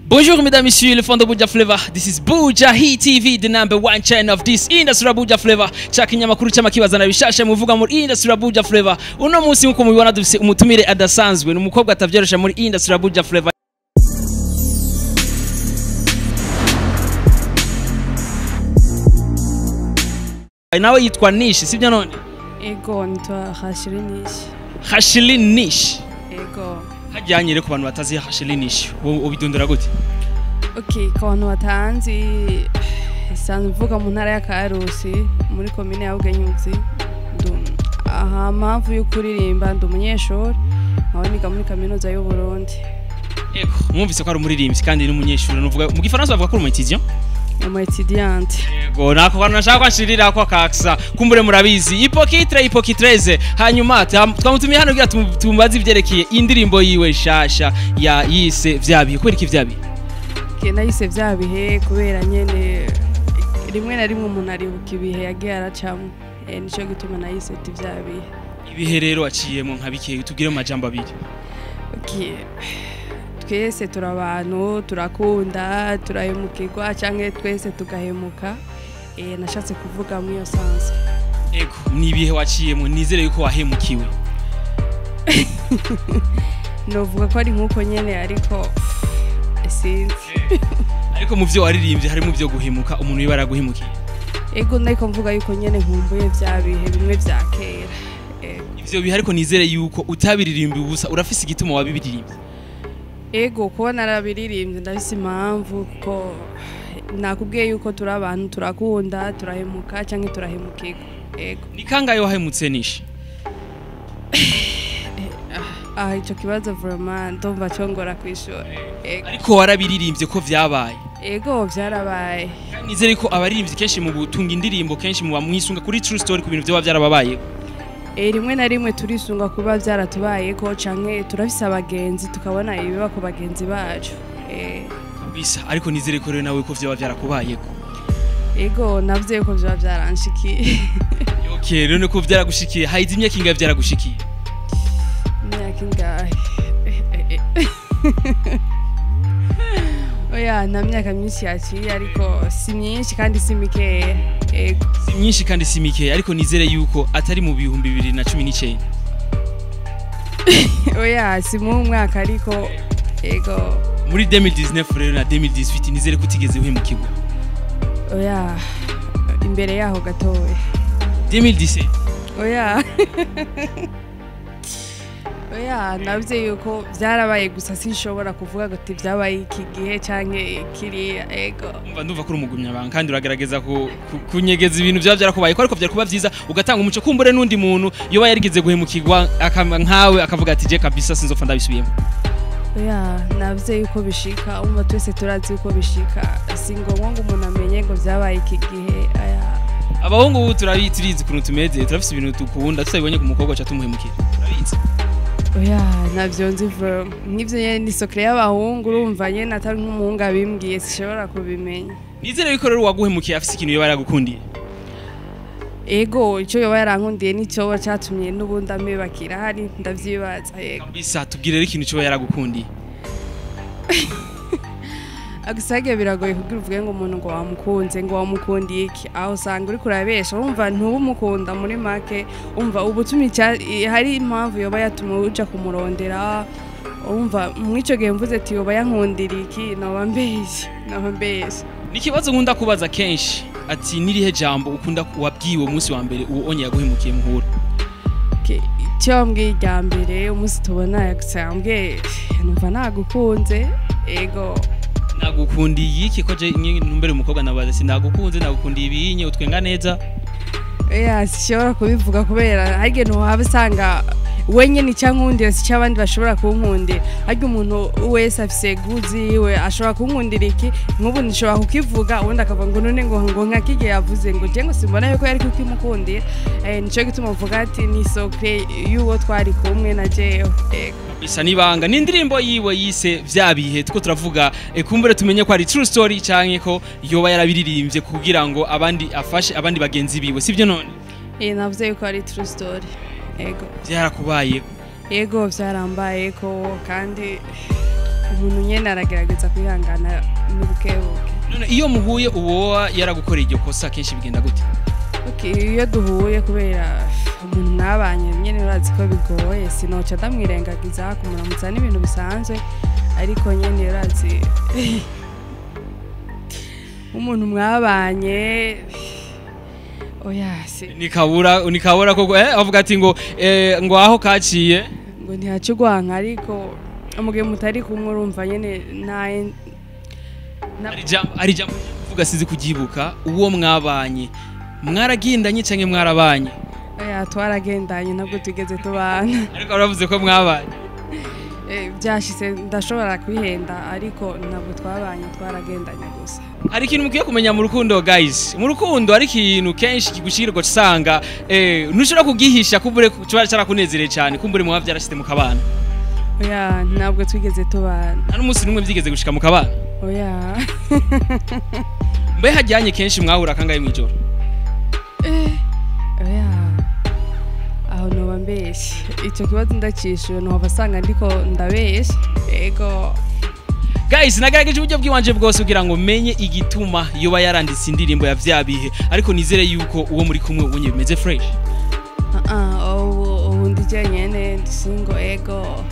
Bonjour mesdames, messieurs, le fond de Buja Flavor. This is Buja Hit TV, the #1 channel of this industry Buja Flavor. Chakinyamakuru cy'amakibazana bishasha muvuga muri industry Buja Flavor. Uno munsi nkuko mubibona dufise umutumire adasanzwe, ni umukobwa atavyorosha muri industry Buja Flavor. Nawe yitwa Nish, sibyo none? Ego nitwa Hashilinish. Hashilinish. Ego. Hajyanye ku bantu batazi Hashilinish. Ubidondora gute? Okay, ku bantu batanzi isanzwe mvuga mu ntara ya Karusi muri commune ya Bugenyuzi. Aha mpamvu yo kuririmba ndi umunyeshuri aho niga muri kaminuza y'u Burundi. Ego, mwumvise ko ari umuririmbyi kandi ni umunyeshuri, nuvuga mu gifaransa bavuga ko uri umuétudiant. Umuétudiante. Ego, nako bana nashaka kwashirira ko kaksa. Kumbure murabizi. Hypocrite. Hanyuma twamutumiye hano kugira tumbaze ivyerekeye indirimbo yiwe shasha ya yise vyabihe. Kubera iki vyabihe? Kena yise vyabihe kubera nyene rimwe na rimwe umuntu aribuka ibihe yagiye aracamo. Nico gituma nayise vyabihe. Ibihe rero aciyemo nka bikeye tugire mu majambo abiri. Okay. Twese turabantu turakunda turahemukirwa canke twese tugahemuka nashatse kuvuga mu yo sanse. Ego, ni ibihe waciyemo nizere yuko wahemukiwe. Novuga ko ari nkuko nyene ariko sinzi. Ariko mu vyo waririmbye harimo vyo guhemuka umuntu yibara guhemukiye. Ego ndiko mvuga yuko nyene nkumbuye vyabihe bimwe vya kera. Ivyo bihe ariko nizere yuko utabiririmba ubusa urafise igituma wabibiririmba. Ego kuba narabiririmbye ndabise impamvu ko nakubwiye yuko turi abantu turakunda turahemuka canke turahemukirwa. Ego. Ni kangaye wahemutse Nish? Ico kibazo vraiment ndumva cyongora kwishura. Ego. Ariko warabiririmbye ko vyabaye. Ego vyarabaye. Nizere ko abaririmbyi kenshi mu gutunga indirimbo kenshi mu bamwisunga kuri true story ku bintu byo byarababaye. Rimwe na rimwe turisunga kuba byaratubaye ko canke turafise abagenzi tukabona ibiba ku bagenzi bacu. Bisa ariko nizere ko rero nawe ko vyaba byarakubayeko. Ego navye ko vyaba byaranshikiye. Okay, rero ko byaragushikiye haize imyaka ingahe byaragushikiye? Imyaka ingahe? Oya na myaka myinshi yaciye ariko si myinshi kandi si mikeya. Ego. Si myinshi kandi si mikeya ariko nizere yuko atari mu 2019. Oya si mu mwaka ariko ego. Muri 2019 rero na 2018 nizere ko utigeze uhemukirwa. Oya imbere yaho gatowe. 2017. Oya. Oya navye yuko byarabaye gusa sinshobora kuvuga gati byabaye iki gihe canke kiri ego. Ndumva ko urumugumya abantu kandi uragerageza kunyegeza ibintu byarakubaye ko ariko byari kuba byiza ugatanga umuco kumbure nundi muntu yoba yarigize guhemukirwa nkawe akavuga ati je kabisa sinzopfa ndabisubiyemo. Oya navye yuko bishika umva twese turazi yuko bishika singombwa ngo umuntu amenye ngo byabaye iki gihe aya. Abahungu ubu turizi kuntu tumeze turafise ibintu tukunda tusabibonye ku mukobwa cha tumuhemukira. Turabizi. Oya navyo nziva nivyo nyene ni secret y'abahungu urumva nyene atari nk'umuhungu abimbwiye sishobora kubimenya. Nizere yuko rero waguhemukiye afise ikintu yoba yaragukundiye. Ego ico yoba yarankundiye nico cyatumye n'ubundi amebakira hari ndavyibaza yego. Kabisa tubwire rero ikintu cyo yaragukundiye. Agisage biragoye kugira uvuge ngo umuntu ngo wamukunze ngo wamukundiye iki aho usanga uri kurabesha urumva ntubumukunda muri make umva ubutumi hari impamvu yoba yatuma uja kumurondera urumva mwico gihe mvuze ati yoba yankundira iki noba mbeshye Nikibazo nkunda kubaza kenshi ati nirihe jambo ukunda wabwiwe umunsi wa mbere uwo onye yaguhemukiye muhura. Cyo mbwiye rya mbere umunsi tubona yagsambwe numva nagukunze ego. Nagukundiye iki ko je numbere umukobwa nabaza sinagukunze nagukundiye ibinye utwenga neza. Sishobora kubivuga kubera hage no habasanga wenye ni cyankundira si cyabandi bashobora kunkundira hage umuntu wese afise guzi we ashobora kunkundira iki nk'ubu nishobora kukivuga ubundi akavuga ngo none ngo nkakige yavuze ngo je ngo simbona yuko yari kukimukundira nico gituma mvuga ati ni secret yuwo twari kumwe na jewe. Bisa nibanga n'indirimbo yiwe yise vyabihe tuko turavuga kumbure tumenye ko ari true story canke ko yoba yarabiririmbye kugira ngo abandi afashe abandi bagenzi biwe sivyo none? Navuze yuko ari true story. Ego. Byarakubaye. Ego vyarambaye ko kandi umuntu nyene aragerageza kwihangana n'ubukebuke. none iyo muhuye uwo yaragukoreye iryo kosa kenshi bigenda gute? Okay, iyo duhuye kubera umuntu mwabanye nyene urazi ko bigoye sinoca ndamwirengagiza kumuramutsa n'ibintu bisanzwe ariko nyene urazi umuntu mwabanye oya nikabura koko avuga ati ngo aho kaciye ngo ntihacugwanka ariko umugihe mutari kumwe urumva nyene naye ari jambo uvuga sizi kugibuka uwo mwabanye mwaragendanye canke mwarabanye? oya twaragendanye ntabwo tugeze tubana ariko baravuze ko mwabanye. byashitse ndashobora kwihenda ariko ntabwo twabanye twaragendanye gusa. Hari ikintu mukwiye kumenya mu rukundo guys, mu rukundo ari ikintu kenshi kigushirwa cisanga ntushobora kugihisha kumbure cyo cyarakunezereye cyane kumbure mu bavyarashite mu kabana. oya ntabwo twigeze tubana. Nta n'umunsi numwe byigeze gushika mu kabana? oya mbe hajyanye kenshi mwahura kangaye mwijoro? oya aho noba mbeshye icyo kibazo ndacishiwe noba basanga ndiko ndabeshye ego. Guys, nagerageje uburyo bw'iwanje bwose kugira ngo menye igituma yoba yaranditse indirimbo ya vyabihe ariko nizere yuko uwo muri kumwe ubunye bimeze fresh. ubu ndije nyene ndi single ego.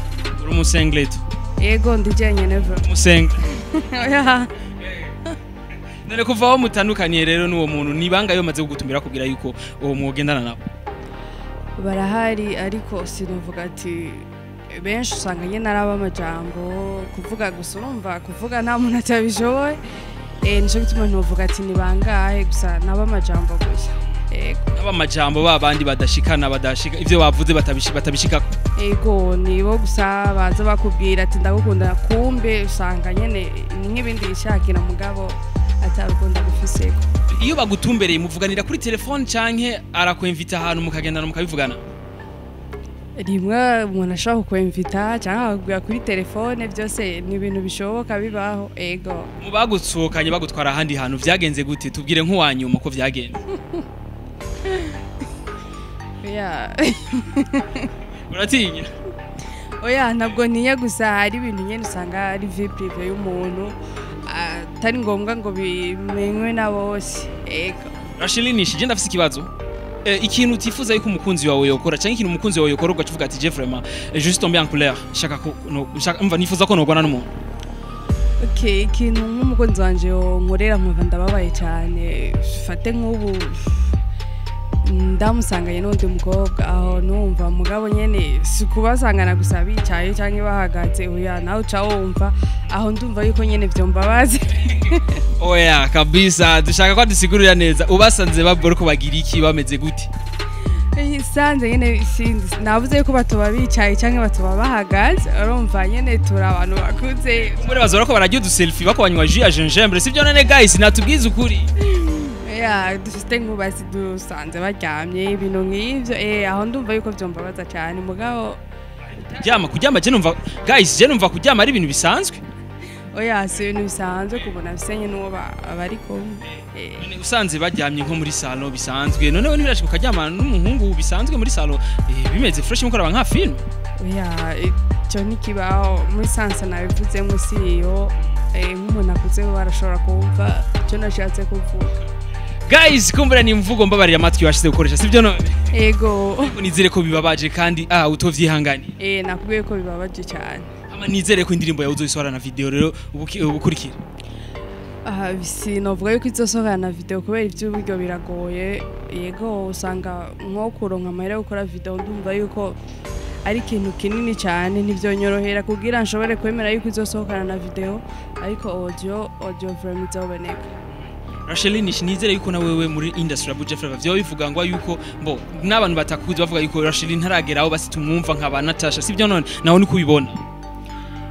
Uri umusengleto? Ego ndije nyene bro. Umusengle? oya none kuva aho mutandukaniye rero n'uwo muntu nibanga yo maze kugutumira kugira yuko uwo mugendana nabo? barahari ariko sinovuga ati benshi usanga nyine araba amajambo kuvuga gusa urumva kuvuga nta muntu atabishoboye nico gituma ntuvuga ati ni bangahe gusa naba amajambo gusa. Ego aba amajambo babandi badashika ivyo bavuze batabishikako. Ego nibo gusa baza bakubwira ati ndagukunda kumbe usanga nyene nk'ibindi bishakira mugabo atabikunda gufiseko. Iyo bagutumbereye muvuganira kuri telefone canke arakwinvita ahantu mukagendana mukabivugana? Rimwe umuntu ashobora kukwinvita cyangwa akakubwira kuri telefone byose ni ibintu bishoboka bibaho. Ego mu bagutsohokanye bagutwara ahandi hantu vyagenze gute? Tubwire nk'uwanyuma ko vyagenze. oya uratinya? oya ntabwo ntinya gusa hari ibintu nyene usanga ari vie prive y'umuntu atari ngombwa ngo bimenywe na bose. Ego Rashelinisha je ndafise ikibazo ikintu utifuza yuko umukunzi wawe yokora canke ikintu umukunzi wawe yokora ugacuvuga ati je vraiment je suis tombé en colère shaka ko mva nifuza ko nogwana n'umuntu? Okay, ikintu nk'umukunzi wanje nkorera nkumva ndababaye cyane fate nk'ubu ndamusanganye n'undi mukobwa aho numva mugabo nyene sikubasangana gusa bicaye canke bahagaze oya nawe uca wumva aho ndumva yuko nyene vyombabaze. Oya kabisa dushaka ko dusigurira neza ubasanze babora ko bagira iki bameze gute? Sanze nyene sinzi navuze yuko batoba bicaye canke batoba bahagaze urumva nyene tura abantu bakuze muri bazora ko barajya uduselfie bakobanywa jus ya gingembre sivyo none guys natubwize ukuri? Ya dufite nk'ubazi dusanze baryamye ibintu nk'ivyo aho ndumva yuko vyombabaza cyane mugabo kuryama je numva guys je numva kuryama ari ibintu bisanzwe. oya si ibintu bisanzwe kubona bisenye n'uwo bari kumwe. usanze baryamye nko muri salon bisanzwe none we ntibirashika ukaryamana n'umuhungu bisanzwe muri salon bimeze fresh muko raba nka film? oya cyo nikibaho muri sansa nabivuze mu siyo nk'umuntu akuze barashobora kumva cyo nashatse kuvuga. Guys, kumbura ni mvugo mbabarira amatwi washize gukoresha sivyo none? Ego nizere ko bibabaje kandi utovyihangani. Nakubwiye ko bibabaje cyane. Ama nizere ko indirimbo yawe uzoyisohora na video rero ubukurikira. Sinovuga yuko izosohora na video kubera ivy'uburyo biragoye. Yego usanga nko kuronka amahera yo gukora video ndumva yuko ari ikintu kinini cyane ntivyonyorohera kugira nshobore kwemera yuko izosohokana na video ariko audio vraiment izoboneka. Rashelinisha nizere yuko na wewe muri industry Abuja Flava vyo bivuga ngo yuko mbo n'abantu batakuzi bavuga yuko Rasheli ntarageraho basi tumwumva nk'aba Natasha sivyo none naho ni kubibona?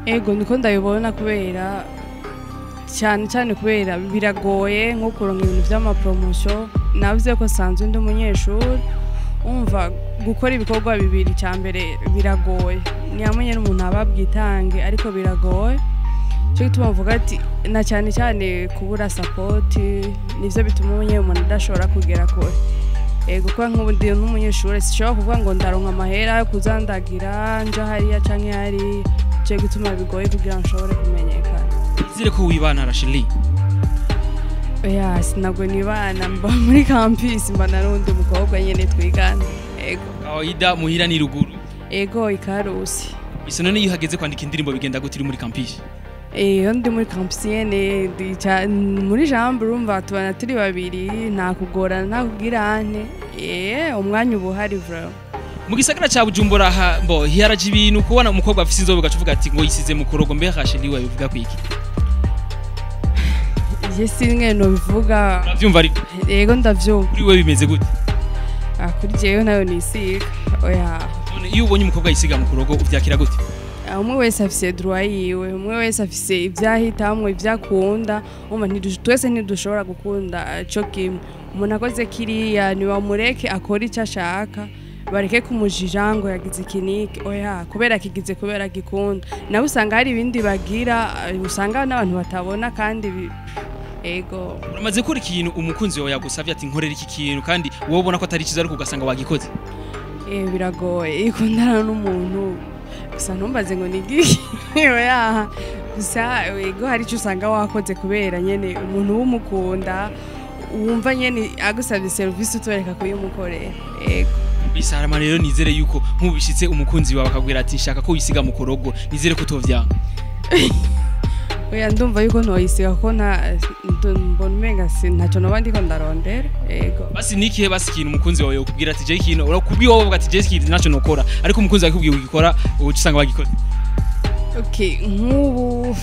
Ego niko ndabibona kubera cyane kubera biragoye nko kuronka ibintu vy'ama promotion navuze ko sanzwe ndi umunyeshuri umva gukora ibikorwa bibiri cyambere biragoye nyamenye n'umuntu ababwitange ariko biragoye cyo gituma mvuga ati na cyane kubura support nivyo bituma umuntu adashobora kugera kure. Ego kwa nk'ubundi n'umunyeshuri sishobora kuvuga ngo ndaronka amahera yo kuzandagira nje hariya canke hari cyo gutuma bigoye kugira ngo nshobore kumenyekana. Izire ko wibana Rasheli. Oya sinabwo nibana mba muri campus mba narundi umukobwa nyene twigana. Ego. Kawaida muhira ni ruguru. Ego ikarusi. Bisa none iyo hageze kwandika indirimbo bigenda gute uri muri campus? Iyo ndi muri campus nyene muri jambo urumva tubana turi babiri nta kugorana nta kugirane. Umwanya ubu hari bro. Mu gisagara ca Bujumbura mbo hiyaraje ibintu kubona umukobwa afise inzobe gacuvuga ati ngo yisize mu korogo mbe Rasheli we bivuga kwiki? Je singe no bivuga. Uravyumva ari? Yego ndavyumva. Kuri we bimeze gute? Kuri jewe nayo nisiga. Oya. None iyo ubonye umukobwa yisiga mu korogo uvyakira gute? Umwe wese afise droit yiwe, umwe wese afise ivyahitamwe ivyakunda, twese ntidushobora gukunda co kimwe. Umuntu akoze kiriya ni wamureke akora icyo ashaka, bareke kumujija ngo yagize ikiniki, oya kubera kigize kubera gikunda. Nawe usanga hari ibindi bagira, usanga n'abantu batabona kandi ego. Uramaze gukora ikintu umukunzi wawe yagusavye ati nkorera iki kintu kandi wowe ubona ko atari cyiza ariko ugasanga wagikoze? Biragoye ikundana n'umuntu gusa ntumbaze ngo nigiki oya gusa ego hari icyo usanga wakoze kubera nyene umuntu w'umukunda wumva nyene agusabye service utoreka kuyimukorera. Ego bisarama rero nizere yuko nkubishitse umukunzi wawe akagwira ati shaka ko wisiga mu korogo nizere ko tovyanga. Oya ndumva yuko ntoyisiga ko mbona umenga ntacyo noba ndiko ndarondera. Ego basi nikihe basi ikintu umukunzi wawe yakubwira ati je ikintu urakubwiye wowe uvuga ati je ikintu ntacyo nokora ariko umukunzi wawe akubwiye ugikora uca usanga bagikoze? Okay nk'ubu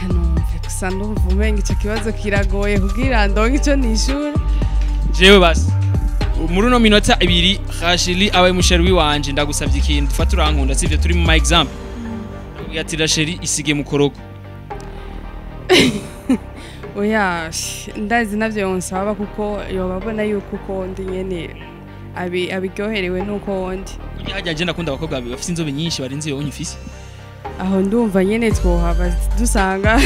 kanumve gusa ndumva umenga icyo kibazo kiragoye kugira ndonke icyo nishura. Jewe basi muri no minota 2 Rasheli abaye musheri wanje ndagusavye ikintu dufata urankunda sivyo turi mu example. Ati Rasheli isige mu korogo. Oya ndazi navyo yonsaba kuko yobabona yuko uko ndi nyene abiryoherewe nuko ndi. Kujya hajya je ndakunda abakobwa bafite inzobe nyinshi barenze yo nyifise. Aho ndumva nyene twohaba dusanga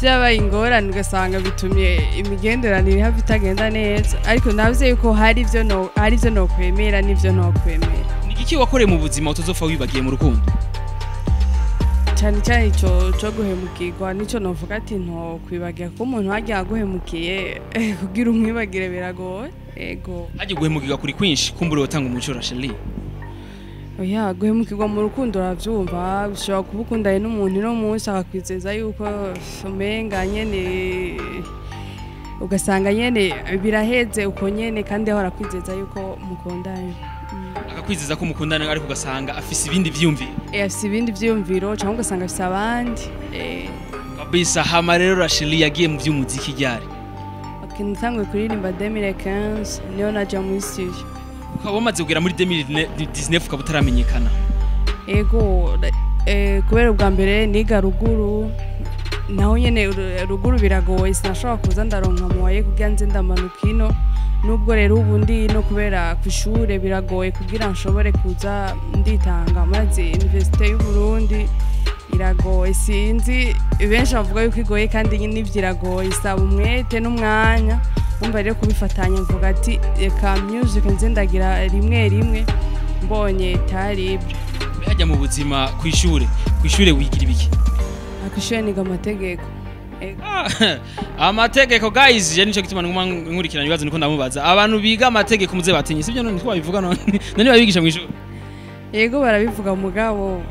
byabaye ingorane ugasanga bitumye imigenderanire hafi itagenda neza ariko navuze yuko hari ivyo no kwemera n'ivyo no kwemera. Nigiki wakoreye mu buzima utazopfa wibagiye mu rukundo? Cyane cyane cyo guhemukirwa nico novuga ati nto kwibagira ko umuntu hagiye aguhemukiye kugira umwibagire biragoye. Ego hagiye guhemukirwa kuri kwinshi kumbure utanga umuco Rasheli. Oya guhemukirwa mu rukundo uravyumva ushobora kubukundana n'umuntu no munsi akakwizeza yuko umenga nyene ugasanga nyene biraheze uko nyene kandi aho arakwizeza yuko mukundana. Akakwizeza ko mukundana ariko ugasanga afise ibindi vyumviro. Afise ibindi vyumviro cyangwa ugasanga afise abandi. Kabisa hama rero Rasheli yagiye mu vy'umuziki ryari? Okay ntanguye kuririmba 2015 niyo naja muri studio. Ukaba umaze kugera muri 2019 ukaba utaramenyekana? Ego kubera ubwa mbere niga ruguru naho nyene ruguru biragoye sinashobora kuza ndaronka moye kugira nze ndamanuka ino nubwo rero ubundi no kubera kwishure biragoye kugira nshobore kuza nditanga maze Université y'u Burundi iragoye sinzi benshi bavuga yuko igoye kandi n'ivyiragoye isaba umwete n'umwanya umva rero kubifatanya mvuga ati reka music nze ndagira rimwe mbonye taribre. Hajya mu buzima kwishure wigira ibiki? Akishure niga amategeko. Amategeko guys je nico gituma nkurikirana ibibazo niko ndamubaza abantu biga amategeko muze batinye sivyo none ko babivuga none babigisha mu ishuri? Yego barabivuga mugabo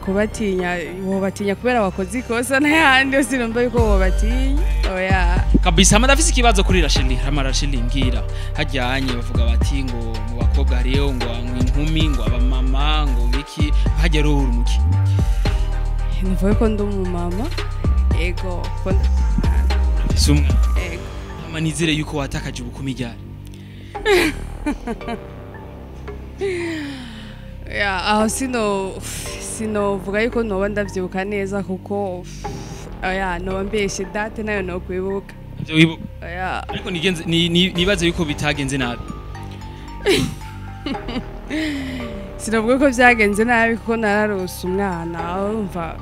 kubatinya batinya kubera wakoze ikosa n'ahandi yose numva yuko batinya. Oya kabisa madafise ikibazo kuri Rasheli Rasheli mbwira hajyanye bavuga bati ngo mu bakobwa hariyo ngo inkumi ngo abamama ngo biki hajya roho urumuki? Nivuye ko ndi umumama. Ego ko sumwa. Ego amanizere yuko watakaje ubukumi ryari? Ya aho sino vuga yuko noba ndavyibuka neza kuko oya noba mbeshe date nayo no kwibuka. Ivyo wibuka? Oya ariko nibaze yuko bitagenze nabi. Sinavuga ko byagenze nabi kuko nararose umwana urumva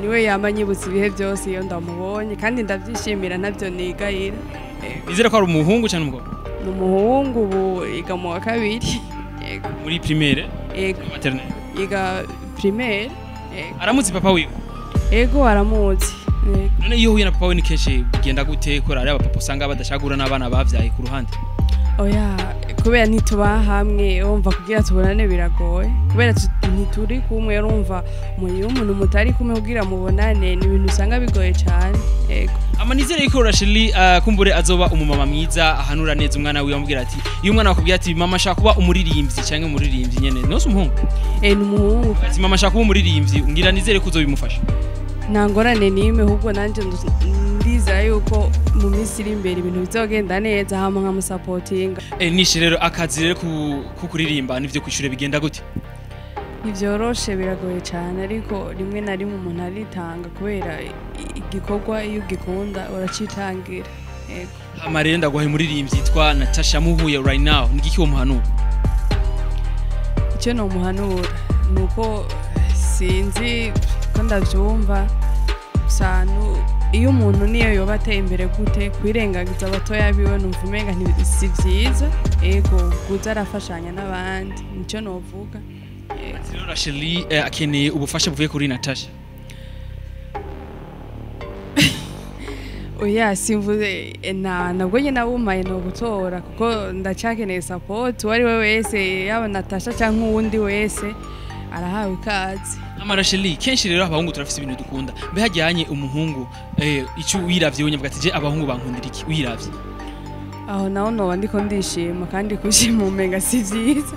niwe yamanyibutse ibihe byose iyo ndamubonye kandi ndavyishimira nabyo nigayira. Nizere ko ari umuhungu cyane umugabo? N'umuhungu ubu iga mu wa kabiri. Muri primaire? Ego maternelle? Iga primaire. Aramuzi papa wiwe? Ego aramuzi. None iyo huye na papa we ni kenshi bigenda gute ko ari abapapa usanga badashagura n'abana bavyaye ku ruhande? Oya kubera ntituba hamwe urumva kugira tubonane biragoye kubera ntituri kumwe urumva umuntu mutari kumwe kugira mubonane ni ibintu usanga bigoye cyane. Ego amanizere yuko Rasheli kumbure azoba umumama mwiza ahanura neza umwana wiwe amubwira ati iyo umwana akubwira ati mama shaka kuba umuririmbyi cyangwa umuririmbyi nyene nose umuhungu ni umuhungu ati mama shaka kuba umuririmbyi ngira nizere ko uzobimufasha ntangorane n'imwe ahubwo nanje ndiza yuko mu minsi iri imbere ibintu bizogenda neza hama nkamusapotinga. Nishi rero akazi rero kuririmba nivyo kwishure bigenda gute? Nivyoroshe biragoye cyane ariko rimwe na rimwe umuntu aritanga kubera igikorwa iyo ugikunda uracitangira. Yego hama rero ndaguhaye umuririmbyi yitwa Natasha Muhuye right now ngiki wo muhanura? Icyo no muhanura nuko sinzi ko ndavyumva sanu iyo umuntu niyo yoba ateye imbere gute kwirengagiza abatoya biwe numva umenga si vyiza. Ego guza arafashanya n'abandi nicyo novuga. Rero Rasheli akeneye ubufasha buvuye kuri Natasha. Oya simvuze nabwo nyine abumaye no gutora kuko ndacakeneye support wari we wese yaba Natasha cyangwa uwundi wese arahawe ikaze. Rasheli kenshi rero abahungu turafise ibintu dukunda mbe hajyanye umuhungu icyo wiravye wenye bwati je abahungu bankundira iki wiravye aho naho no ndiko ndishima kandi kushima umenga si vyiza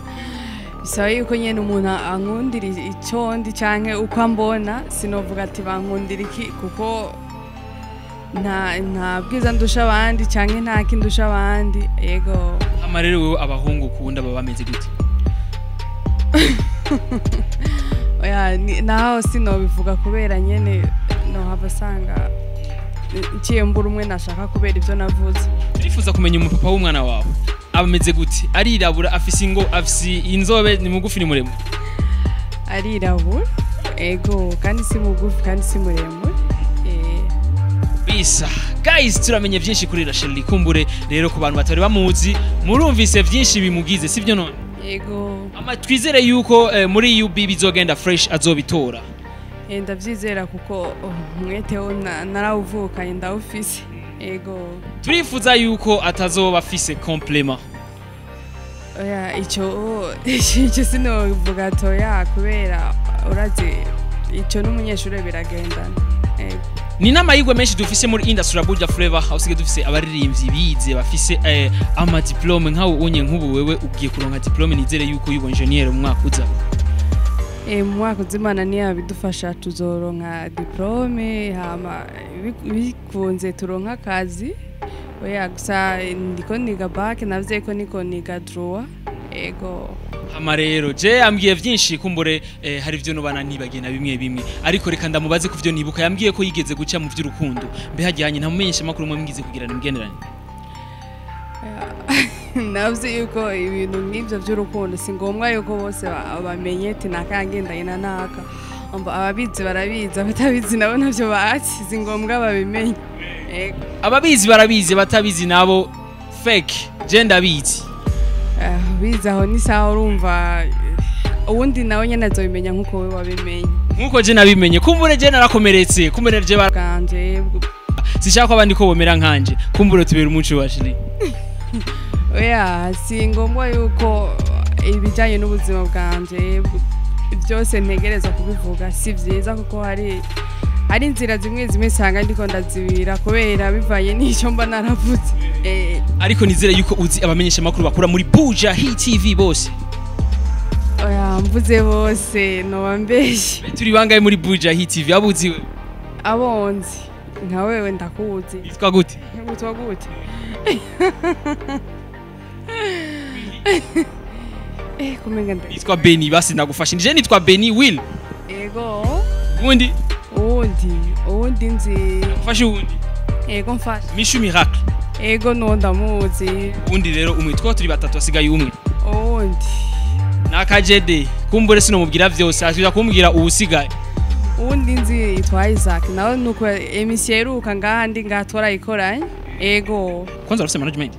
bisaba yuko nyene umuntu ankundira icyo ndi canke uko ambona sinovuga ati bankundira iki kuko nta bwiza ndusha abandi canke nta kindusha abandi. Yego rero wewe abahungu ukunda baba bameze gute? Oya naho sinobivuga kubera nyene no habasanga nciye mbura umwe nashaka kubera ivyo navuze. Turifuza kumenya umupapa w'umwana wawe abameze gute? Arirabura afise inzobe ni mugufi ni muremure? Arirabura ego kandi si mugufi kandi si muremure. Bisa guys turamenye byinshi kuri Rasheli kumbure rero ku bantu batari bamuzi murumvise byinshi bimugize sivyo none? Yego twizere yuko muri UB bizogenda fresh azobitora. Ndavyizera kuko umweteho narawuvukanye ndawufise. Yego turifuza yuko atazoba afise complement. Oya icyo sinovuga toya kubera urazi icyo n'umunyeshuri biragendana. Ni namayigwe menshi dufise muri industry Abuja Flavor ausige dufise abaririmbyi bize bafise ama diplome nkawo unye nkubu wewe ugiye kuronka diplome nizere yuko yubo engineer mu mwaka uza. Mu mwaka uzimana ni abidufasha tuzoronka diplome hama bikunze turonka akazi. Oya gusa ndiko niga back navye ko niko niga droit. Ego hama rero je ambwiye byinshi kumbure hari ivyo nobana nibagena bimwe ariko reka ndamubaze kuvyo nibuka yambwiye ko yigeze guca mu vy'urukundo mbe hajyanye ntamumenyesha makuru mwe mwize kugira n'imigenderane. Navze yuko ibintu nk'ivyo vy'urukundo si ngombwa yuko bose bamenye ati nakangendanye na naka ababizi barabizi abatabizi nabo navyo bazi si ngombwa babimenye. Ababizi barabizi batabizi nabo fake je ndabizi. Bizaho ni sawa urumva uwundi nawe nyene azobimenya nkuko we wabimenye nkuko je nabimenye kumbure je narakomeretse kumbure je bakanje sishaka abandi ko bomera nkanje kumbure tubera umuco wa Rasheli. Oya si ngombwa yuko ibijanye n'ubuzima bwanje byose ntegereza kubivuga si vyiza kuko hari inzira zimwe sanga ndiko ndazibira kubera bivaye n'icyo mba naravuze. Ariko nizere yuko uzi abamenyesha makuru bakura muri Buja TV bose. Oya mvuze bose no bambeshe. Turi bangaye muri Buja TV abuziwe? Abonzi nka wewe ndakuzi. Yitwa gute? Yitwa gute? Kumenga nda. Yitwa Beni basi ndagufasha. Nje nitwa Beni Will. Ego. Undi? Undi nzi. Fasha undi. Ego mfasha. Mishu Miracle. Ego no ndamuzi. Undi rero umwitwa turi batatu asigaye umwe. Undi. Nakajede kumbure sino mubwira vyose ashobora kumbwira ubusigaye. Undi nzi itwa Isaac nawe nuko emission iruka ngahandi ngatora ikoranye. Ego. Kwanza urafise management?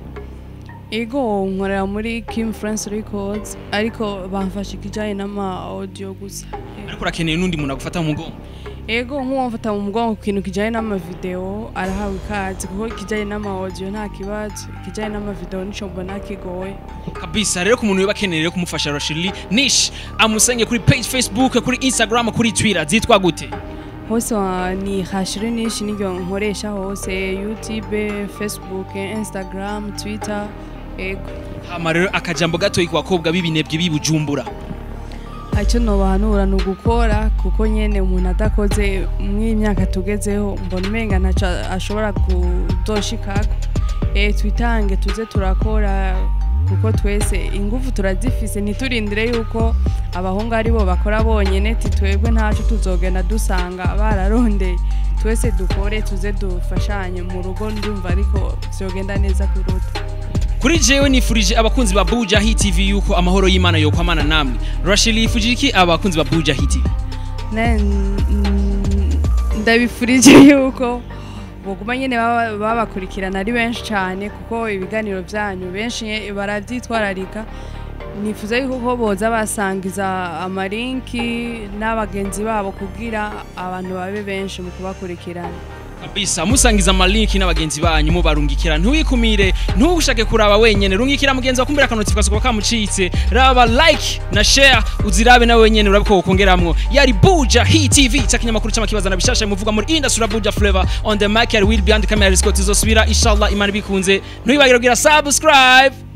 Ego nkorera muri Kim France Records ariko bamfasha ikijanye n'ama audio gusa. Ariko urakeneye nundi muntu agufata mu mugongo. Ego nk'uwamfata mu mugongo ku kintu kijanye n'ama video arahawe ikaze kuko kijanye n'ama audio nta kibazo, kijanye n'ama video nico mbona kigoye. Kabisa rero ku muntu yoba akeneye kumufasha Rashili Nish amusenge kuri page Facebook, kuri Instagram, kuri Twitter zitwa gute? Hose ni Rashili Nish niryo nkoresha hose, YouTube, Facebook, Instagram, Twitter. Ego. Hama rero akajambo gato ikubakobwa bibinebwe bibujumbura. Icyo nobahanura no gukora kuko nyene umuntu adakoze mw'imyaka tugezeho mbona umenga ntaco ashobora kudoshikako. Twitange tuze turakora kuko twese ingufu turazifise ntiturindire yuko abahungu ari bo bakora bonyene titwebwe ntaco tuzogenda dusanga bararondeye. Twese dukore tuze dufashanye mu rugo ndumva ariko vyogenda neza kuruta. Kuri jewe nifurije abakunzi ba Buja Hit TV yuko amahoro y'Imana yo kwamana namwe. Rashili yifurije iki abakunzi ba Buja Hit TV? Ndabifurije yuko boguma nyene babakurikirana ari benshi cyane kuko ibiganiro byanyu benshi baravyitwararika. Nifuza yuko boza basangiza amalinki n'abagenzi babo kugira abantu babe benshi mu kubakurikirana. Kabisa musangiza amalinki n'abagenzi banyu mubarungikira ntuwikumire ntugushake kuraba wenyene rungikira mugenzi wakumbira notification kwa kamucitse raba like na share uzirabe na wenyene urabiko ukongeramwo yari Buja Hit TV cyakinyamakuru cy'amakibaza nabishasha muvuga muri industry Buja Flavor on the mic will be on the camera Scott izosubira inshallah Imana bikunze ntuyibagire kugira subscribe.